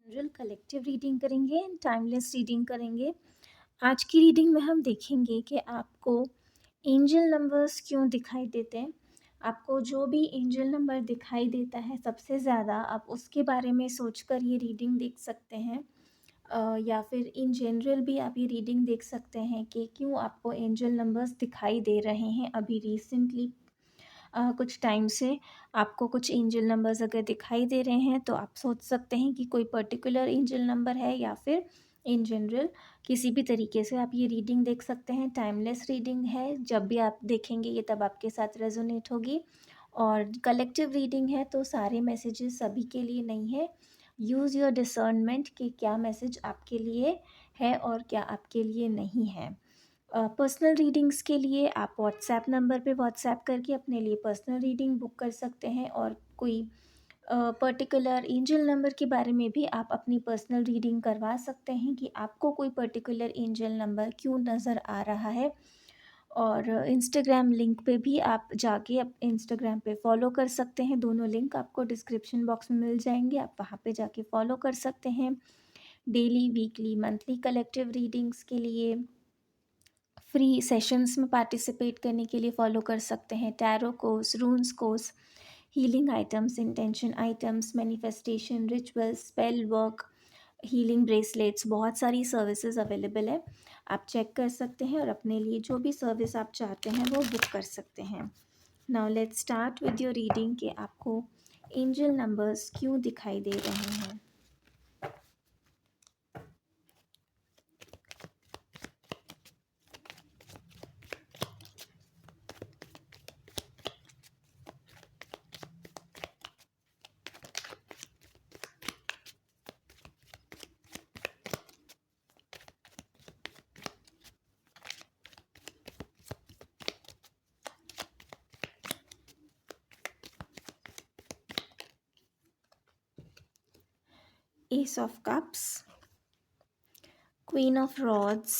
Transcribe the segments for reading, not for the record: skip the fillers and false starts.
General collective reading करेंगे and timeless reading करेंगे। आज की रीडिंग में हम देखेंगे कि आपको एंजल नंबर्स क्यों दिखाई देते हैं। आपको जो भी एंजल नंबर दिखाई देता है सबसे ज़्यादा, आप उसके बारे में सोचकर ये रीडिंग देख सकते हैं। या फिर इन जनरल भी आप ये रीडिंग देख सकते हैं कि क्यों आपको एंजल नंबर्स दिखाई दे रहे हैं। अभी रिसेंटली कुछ टाइम से आपको कुछ एंजल नंबर्स अगर दिखाई दे रहे हैं तो आप सोच सकते हैं कि कोई पर्टिकुलर एंजल नंबर है, या फिर इन जनरल किसी भी तरीके से आप ये रीडिंग देख सकते हैं। टाइमलेस रीडिंग है, जब भी आप देखेंगे ये तब आपके साथ रेजोनेट होगी। और कलेक्टिव रीडिंग है तो सारे मैसेजेस सभी के लिए नहीं है। यूज़ योर डिसर्नमेंट कि क्या मैसेज आपके लिए है और क्या आपके लिए नहीं है। पर्सनल रीडिंग्स के लिए आप व्हाट्सएप नंबर पे व्हाट्सएप करके अपने लिए पर्सनल रीडिंग बुक कर सकते हैं, और कोई पर्टिकुलर एंजल नंबर के बारे में भी आप अपनी पर्सनल रीडिंग करवा सकते हैं कि आपको कोई पर्टिकुलर एंजल नंबर क्यों नज़र आ रहा है। और इंस्टाग्राम लिंक पे भी आप जाके आप इंस्टाग्राम पे फॉलो कर सकते हैं। दोनों लिंक आपको डिस्क्रिप्शन बॉक्स में मिल जाएंगे, आप वहाँ पे जाके फॉलो कर सकते हैं। Daily, weekly, monthly collective readings के लिए फ्री सेशंस में पार्टिसिपेट करने के लिए फॉलो कर सकते हैं। Tarot course, रून्स course, healing items, intention items, manifestation rituals, spell work, healing bracelets, बहुत सारी सर्विसेज अवेलेबल है। आप चेक कर सकते हैं और अपने लिए जो भी सर्विस आप चाहते हैं वो बुक कर सकते हैं। Now let's start with your reading कि आपको एंजल नंबर्स क्यों दिखाई दे रहे हैं। Ace of cups, queen of rods,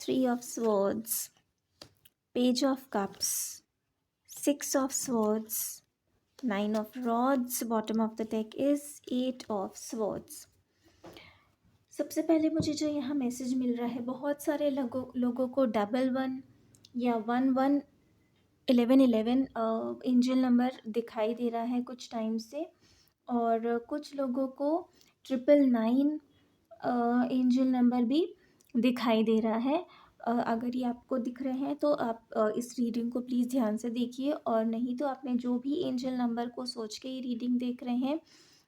three of swords, page of cups, six of swords, nine of rods, bottom of the deck is eight of swords। सबसे पहले मुझे जो यहाँ मैसेज मिल रहा है, बहुत सारे लोगों को 11 या 11 एंजल नंबर दिखाई दे रहा है कुछ टाइम से, और कुछ लोगों को 999 एंजल नंबर भी दिखाई दे रहा है। अगर ये आपको दिख रहे हैं तो आप इस रीडिंग को प्लीज़ ध्यान से देखिए, और नहीं तो आपने जो भी एंजल नंबर को सोच के ये रीडिंग देख रहे हैं,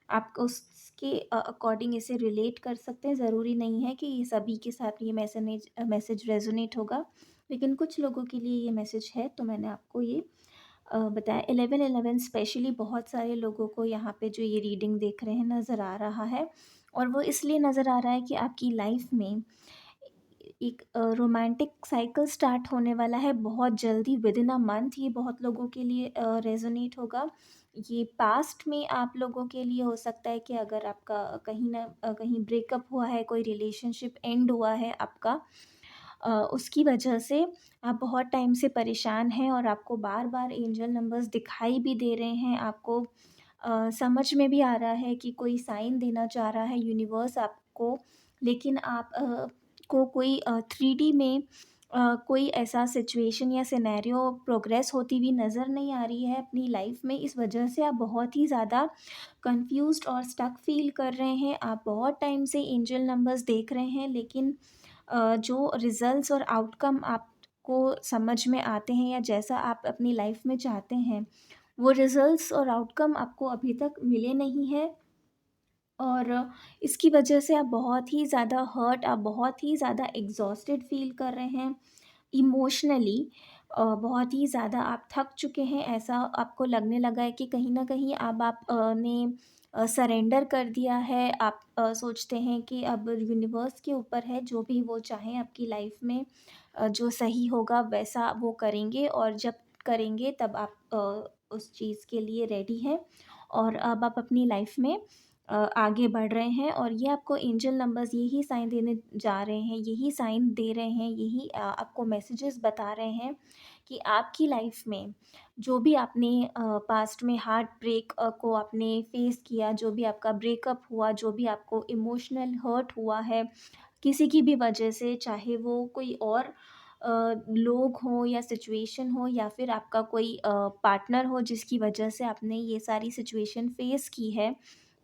आप उसके अकॉर्डिंग इसे रिलेट कर सकते हैं। ज़रूरी नहीं है कि ये सभी के साथ ये मैसेज रेजोनेट होगा, लेकिन कुछ लोगों के लिए ये मैसेज है, तो मैंने आपको ये बताया। 11 स्पेशली बहुत सारे लोगों को यहाँ पे जो ये रीडिंग देख रहे हैं नज़र आ रहा है, और वो इसलिए नज़र आ रहा है कि आपकी लाइफ में एक रोमांटिक साइकिल स्टार्ट होने वाला है बहुत जल्दी, विद इन अ मंथ। ये बहुत लोगों के लिए रेजोनेट होगा। ये पास्ट में आप लोगों के लिए हो सकता है कि अगर आपका कहीं ना कहीं ब्रेकअप हुआ है, कोई रिलेशनशिप एंड हुआ है आपका, उसकी वजह से आप बहुत टाइम से परेशान हैं, और आपको बार बार एंजल नंबर्स दिखाई भी दे रहे हैं। आपको समझ में भी आ रहा है कि कोई साइन देना चाह रहा है यूनिवर्स आपको, लेकिन आप को कोई 3D में कोई ऐसा सिचुएशन या सिनेरियो प्रोग्रेस होती हुई नज़र नहीं आ रही है अपनी लाइफ में। इस वजह से आप बहुत ही ज़्यादा कंफ्यूज्ड और स्टक फील कर रहे हैं। आप बहुत टाइम से एंजल नंबर्स देख रहे हैं, लेकिन जो रिजल्ट्स और आउटकम आपको समझ में आते हैं या जैसा आप अपनी लाइफ में चाहते हैं, वो रिजल्ट्स और आउटकम आपको अभी तक मिले नहीं हैं। और इसकी वजह से आप बहुत ही ज़्यादा हर्ट, आप बहुत ही ज़्यादा एग्जॉस्टेड फील कर रहे हैं इमोशनली। बहुत ही ज़्यादा आप थक चुके हैं। ऐसा आपको लगने लगा है कि कहीं न कहीं अब आप ने सरेंडर कर दिया है। आप सोचते हैं कि अब यूनिवर्स के ऊपर है, जो भी वो चाहें आपकी लाइफ में, जो सही होगा वैसा वो करेंगे, और जब करेंगे तब आप उस चीज़ के लिए रेडी हैं। और अब आप अपनी लाइफ में आगे बढ़ रहे हैं और ये आपको एंजल नंबर्स यही साइन देने जा रहे हैं, यही साइन दे रहे हैं, यही आपको मैसेजेस बता रहे हैं कि आपकी लाइफ में जो भी आपने पास्ट में हार्ट ब्रेक को आपने फेस किया, जो भी आपका ब्रेकअप हुआ, जो भी आपको इमोशनल हर्ट हुआ है किसी की भी वजह से, चाहे वो कोई और लोग हों या सिचुएशन हो या फिर आपका कोई पार्टनर हो जिसकी वजह से आपने ये सारी सिचुएशन फेस की है,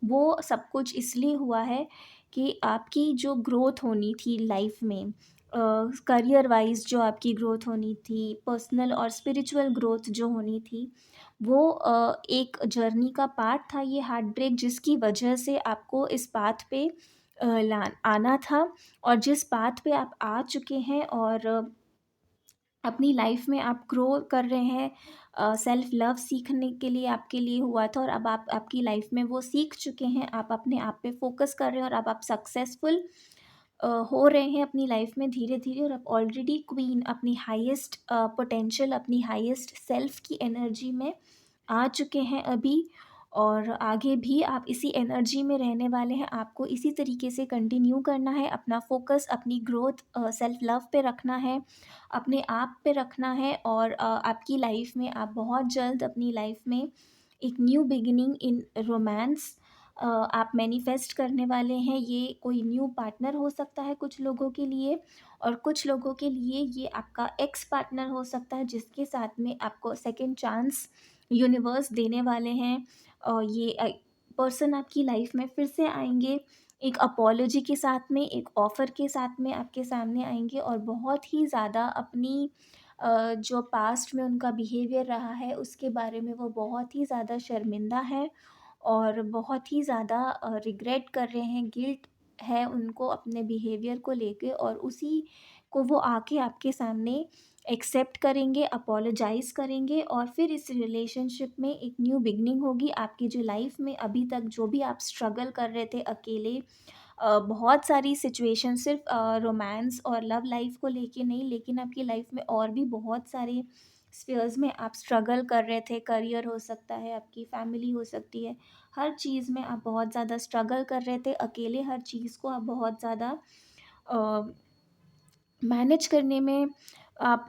वो सब कुछ इसलिए हुआ है कि आपकी जो ग्रोथ होनी थी लाइफ में, करियर वाइज जो आपकी ग्रोथ होनी थी, पर्सनल और स्पिरिचुअल ग्रोथ जो होनी थी, वो एक जर्नी का पार्ट था ये हार्ट ब्रेक, जिसकी वजह से आपको इस पाथ पे ला आना था और जिस पाथ पे आप आ चुके हैं और अपनी लाइफ में आप ग्रो कर रहे हैं, सेल्फ लव सीखने के लिए आपके लिए हुआ था और अब आप आपकी लाइफ में वो सीख चुके हैं, आप अपने आप पे फोकस कर रहे हैं और अब आप सक्सेसफुल हो रहे हैं अपनी लाइफ में धीरे धीरे और आप ऑलरेडी क्वीन अपनी हाईएस्ट पोटेंशियल, अपनी हाईएस्ट सेल्फ की एनर्जी में आ चुके हैं अभी। और आगे भी आप इसी एनर्जी में रहने वाले हैं, आपको इसी तरीके से कंटिन्यू करना है, अपना फोकस अपनी ग्रोथ सेल्फ लव पे रखना है, अपने आप पे रखना है और आपकी लाइफ में आप बहुत जल्द अपनी लाइफ में एक न्यू बिगिनिंग इन रोमांस आप मैनिफेस्ट करने वाले हैं। ये कोई न्यू पार्टनर हो सकता है कुछ लोगों के लिए और कुछ लोगों के लिए ये आपका एक्स पार्टनर हो सकता है जिसके साथ में आपको सेकंड चांस यूनिवर्स देने वाले हैं। और ये पर्सन आपकी लाइफ में फिर से आएंगे एक अपॉलॉजी के साथ में, एक ऑफ़र के साथ में आपके सामने आएंगे और बहुत ही ज़्यादा अपनी जो पास्ट में उनका बिहेवियर रहा है उसके बारे में वो बहुत ही ज़्यादा शर्मिंदा है और बहुत ही ज़्यादा रिग्रेट कर रहे हैं, गिल्ट है उनको अपने बिहेवियर को लेके और उसी को वो आके आपके सामने एक्सेप्ट करेंगे, अपोलोजाइज़ करेंगे और फिर इस रिलेशनशिप में एक न्यू बिगनिंग होगी आपकी जो लाइफ में अभी तक जो भी आप स्ट्रगल कर रहे थे अकेले, बहुत सारी सिचुएशन सिर्फ रोमांस और लव लाइफ को लेके नहीं, लेकिन आपकी लाइफ में और भी बहुत सारे स्फीयर्स में आप स्ट्रगल कर रहे थे, करियर हो सकता है, आपकी फैमिली हो सकती है, हर चीज़ में आप बहुत ज़्यादा स्ट्रगल कर रहे थे अकेले, हर चीज़ को आप बहुत ज़्यादा मैनेज करने में आप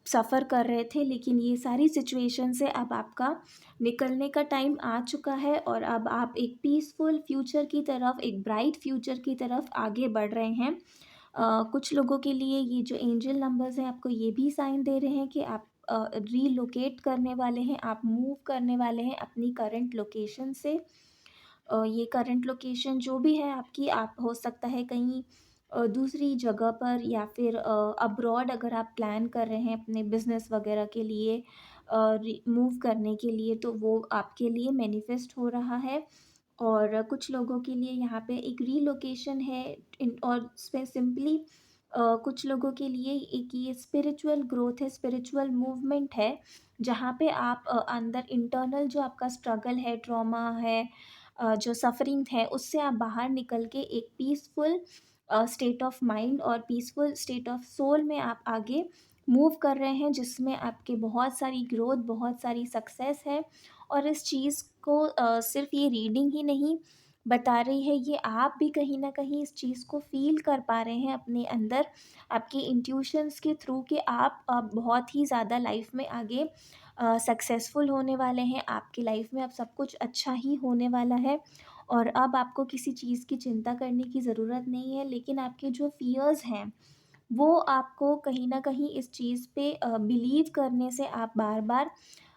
सफ़र कर रहे थे, लेकिन ये सारी सिचुएशन से अब आपका निकलने का टाइम आ चुका है और अब आप एक पीसफुल फ्यूचर की तरफ, एक ब्राइट फ्यूचर की तरफ आगे बढ़ रहे हैं। कुछ लोगों के लिए ये जो एंजल नंबर्स हैं आपको ये भी साइन दे रहे हैं कि आप रीलोकेट करने वाले हैं, आप मूव करने वाले हैं अपनी करंट लोकेशन से। ये करंट लोकेशन जो भी है आपकी, आप हो सकता है कहीं दूसरी जगह पर या फिर अब्रॉड अगर आप प्लान कर रहे हैं अपने बिज़नेस वगैरह के लिए मूव करने के लिए, तो वो आपके लिए मैनिफेस्ट हो रहा है। और कुछ लोगों के लिए यहाँ पे एक रीलोकेशन है और सिंपली कुछ लोगों के लिए एक ये स्पिरिचुअल ग्रोथ है, स्पिरिचुअल मूवमेंट है, जहाँ पे आप अंदर इंटरनल जो आपका स्ट्रगल है, ट्रॉमा है, जो सफ़रिंग है, उससे आप बाहर निकल के एक पीसफुल स्टेट ऑफ माइंड और पीसफुल स्टेट ऑफ सोल में आप आगे मूव कर रहे हैं, जिसमें आपके बहुत सारी ग्रोथ, बहुत सारी सक्सेस है। और इस चीज़ को सिर्फ़ ये रीडिंग ही नहीं बता रही है, ये आप भी कहीं न कहीं इस चीज़ को फ़ील कर पा रहे हैं अपने अंदर, आपके इंट्यूशंस के थ्रू कि आप बहुत ही ज़्यादा लाइफ़ में आगे सक्सेसफुल होने वाले हैं, आपकी लाइफ में अब सब कुछ अच्छा ही होने वाला है और अब आपको किसी चीज़ की चिंता करने की ज़रूरत नहीं है। लेकिन आपके जो फ़ियर्स हैं, वो आपको कहीं न कहीं इस चीज़ पे बिलीव करने से आप बार-बार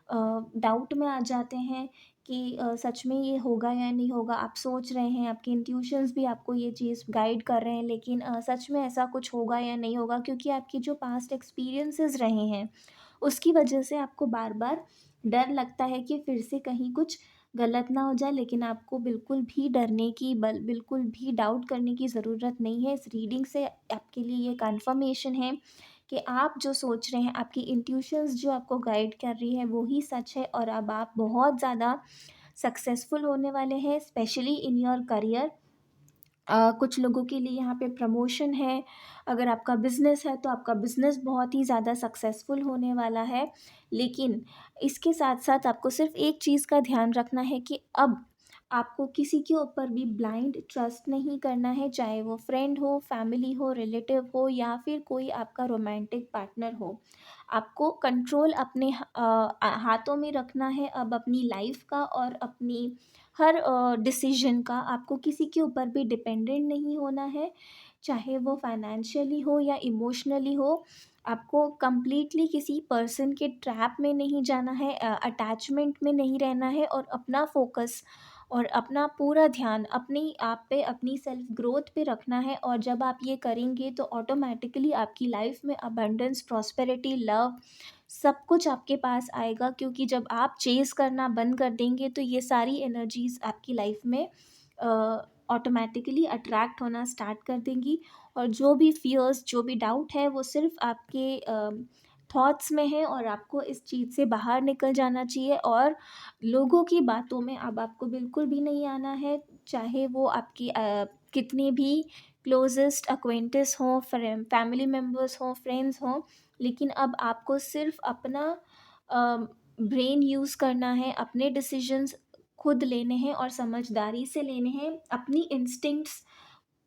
डाउट में आ जाते हैं कि सच में ये होगा या नहीं होगा। आप सोच रहे हैं, आपके इंट्यूशंस भी आपको ये चीज़ गाइड कर रहे हैं, लेकिन सच में ऐसा कुछ होगा या नहीं होगा, क्योंकि आपकी जो पास्ट एक्सपीरियंसेस रहे हैं उसकी वजह से आपको बार-बार डर लगता है कि फिर से कहीं कुछ गलत ना हो जाए। लेकिन आपको बिल्कुल भी डरने की बिल्कुल भी डाउट करने की ज़रूरत नहीं है। इस रीडिंग से आपके लिए ये कन्फर्मेशन है कि आप जो सोच रहे हैं, आपकी इंट्यूशंस जो आपको गाइड कर रही है वो ही सच है और अब आप बहुत ज़्यादा सक्सेसफुल होने वाले हैं, स्पेशली इन योर करियर। कुछ लोगों के लिए यहाँ पे प्रमोशन है, अगर आपका बिज़नेस है तो आपका बिज़नेस बहुत ही ज़्यादा सक्सेसफुल होने वाला है। लेकिन इसके साथ-साथ आपको सिर्फ़ एक चीज़ का ध्यान रखना है कि अब आपको किसी के ऊपर भी ब्लाइंड ट्रस्ट नहीं करना है, चाहे वो फ्रेंड हो, फैमिली हो, रिलेटिव हो या फिर कोई आपका रोमांटिक पार्टनर हो। आपको कंट्रोल अपने हाथों में रखना है अब अपनी लाइफ का और अपनी हर डिसीजन का। आपको किसी के ऊपर भी डिपेंडेंट नहीं होना है, चाहे वो फाइनेंशियली हो या इमोशनली हो। आपको कंप्लीटली किसी पर्सन के ट्रैप में नहीं जाना है, अटैचमेंट में नहीं रहना है और अपना फोकस और अपना पूरा ध्यान अपनी आप पे, अपनी सेल्फ ग्रोथ पे रखना है। और जब आप ये करेंगे तो ऑटोमेटिकली आपकी लाइफ में अबंडेंस, प्रॉस्पेरिटी, लव सब कुछ आपके पास आएगा, क्योंकि जब आप चेज़ करना बंद कर देंगे तो ये सारी एनर्जीज़ आपकी लाइफ में ऑटोमेटिकली अट्रैक्ट होना स्टार्ट कर देंगी। और जो भी फ़ियर्स, जो भी डाउट है वो सिर्फ़ आपके थॉट्स में है और आपको इस चीज़ से बाहर निकल जाना चाहिए। और लोगों की बातों में अब आपको बिल्कुल भी नहीं आना है, चाहे वो आपकी कितनी भी क्लोज़ेस्ट एक्वेंटेंस हों, फैमिली मेंबर्स हों, फ्रेंड्स हों। लेकिन अब आपको सिर्फ़ अपना ब्रेन यूज़ करना है, अपने डिसीजंस खुद लेने हैं और समझदारी से लेने हैं। अपनी इंस्टिंक्ट्स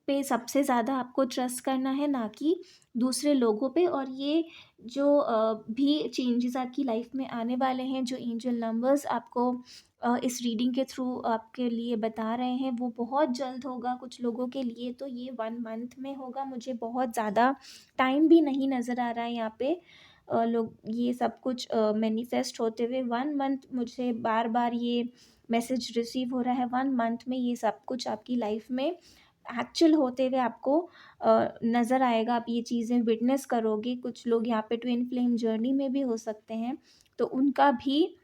पे सबसे ज़्यादा आपको ट्रस्ट करना है, ना कि दूसरे लोगों पे। और ये जो भी चेंजेस आपकी लाइफ में आने वाले हैं, जो एंजल नंबर्स आपको इस रीडिंग के थ्रू आपके लिए बता रहे हैं, वो बहुत जल्द होगा। कुछ लोगों के लिए तो ये 1 मंथ में होगा। मुझे बहुत ज़्यादा टाइम भी नहीं नज़र आ रहा है यहाँ पे। लोग ये सब कुछ मैनिफेस्ट होते हुए 1 मंथ, मुझे बार बार ये मैसेज रिसीव हो रहा है। 1 मंथ में ये सब कुछ आपकी लाइफ में एक्चुअल होते हुए आपको नज़र आएगा। आप ये चीज़ें विटनेस करोगे। कुछ लोग यहाँ पे ट्विन फ्लेम जर्नी में भी हो सकते हैं, तो उनका भी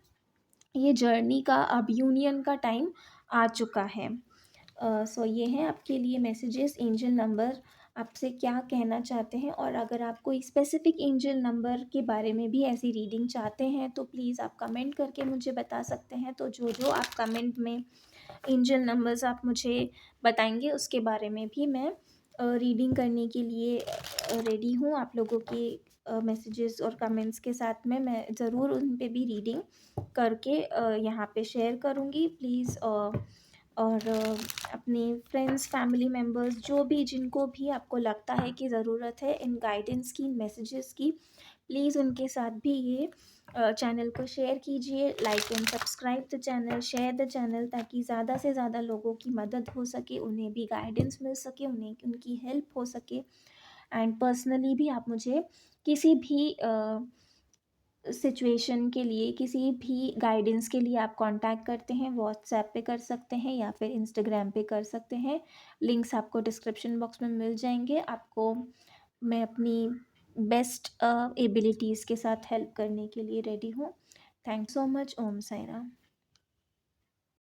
ये जर्नी का अब यूनियन का टाइम आ चुका है। सो ये हैं आपके लिए मैसेजेस। एंजल नंबर आपसे क्या कहना चाहते हैं, और अगर आप कोई स्पेसिफिक एंजल नंबर के बारे में भी ऐसी रीडिंग चाहते हैं तो प्लीज़ आप कमेंट करके मुझे बता सकते हैं। तो जो जो आप कमेंट में एंजल नंबर्स आप मुझे बताएंगे उसके बारे में भी मैं रीडिंग करने के लिए रेडी हूँ। आप लोगों के मैसेजेस और कमेंट्स के साथ में मैं ज़रूर उन पे भी रीडिंग करके यहाँ पे शेयर करूँगी। प्लीज़ और अपने फ्रेंड्स, फैमिली मेम्बर्स, जो भी जिनको भी आपको लगता है कि ज़रूरत है इन गाइडेंस की, इन मैसेजेस की, प्लीज़ उनके साथ भी ये चैनल को शेयर कीजिए। Like and subscribe the channel, share the channel, ताकि ज़्यादा से ज़्यादा लोगों की मदद हो सके, उन्हें भी गाइडेंस मिल सके, उन्हें उनकी हेल्प हो सके। एंड पर्सनली भी आप मुझे किसी भी सिचुएशन के लिए, किसी भी गाइडेंस के लिए आप कांटेक्ट करते हैं, व्हाट्सएप पे कर सकते हैं या फिर इंस्टाग्राम पे कर सकते हैं। लिंक्स आपको डिस्क्रिप्शन बॉक्स में मिल जाएंगे। आपको मैं अपनी बेस्ट एबिलिटीज़ के साथ हेल्प करने के लिए रेडी हूँ। Thank so much. Om Sai Ram.